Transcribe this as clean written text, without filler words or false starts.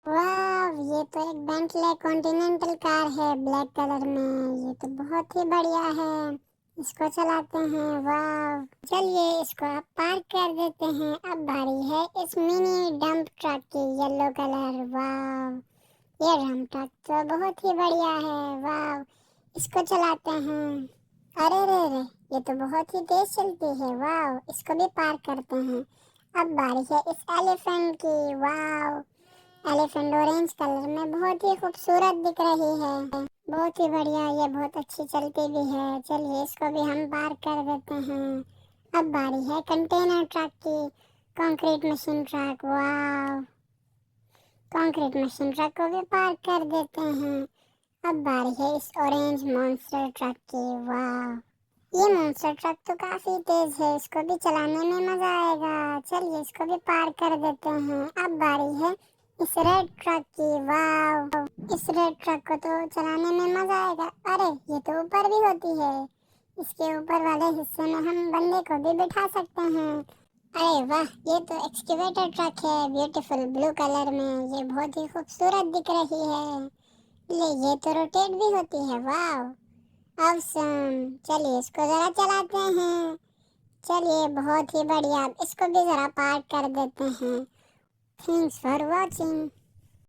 वाह, ये तो एक बेंटले कॉन्टिनेंटल कार है ब्लैक कलर में। ये तो बहुत ही बढ़िया है। इसको चलाते हैं। वाह, चलिए इसको आप पार्क कर देते हैं। अब बारी है इस मिनी डंप ट्रक की, येलो कलर। वाह, ये डंप ट्रक तो बहुत ही बढ़िया है। वाह, इसको चलाते हैं। अरे रे रे, ये तो बहुत ही तेज चलती है। वाह, इसको भी पार्क करते हैं। अब बारी है इस एलिफेंट की। वाह, एलिफेंट ऑरेंज कलर में बहुत ही खूबसूरत दिख रही है। बहुत ही बढ़िया, ये बहुत अच्छी चलती भी है। चलिए इसको भी हम पार्क कर देते हैं। अब बारी है कंटेनर ट्रक की, कंक्रीट मशीन ट्रक। वाह, कंक्रीट मशीन ट्रक को भी पार्क कर देते हैं। अब बारी है इस ऑरेंज मॉन्स्टर ट्रक की। वाह, ये मॉन्स्टर ट्रक तो काफी तेज है, इसको भी चलाने में मजा आएगा। चलिए इसको भी पार्क कर देते हैं। अब बारी है इस रेड ट्रक की। वाह, इस रेड ट्रक को तो चलाने में मजा आएगा। अरे, ये तो ऊपर भी होती है। इसके ऊपर वाले हिस्से में हम बंदे को भी बिठा सकते हैं। अरे वाह, ये तो एक्सकेवेटर ट्रक है, ब्यूटीफुल ब्लू कलर में। ये बहुत ही खूबसूरत दिख रही है। ये तो रोटेट भी होती है। वाह, awesome। चलिए इसको जरा चलाते हैं। चलिए बहुत ही बढ़िया, इसको भी जरा पार्क कर देते हैं। Thanks for watching.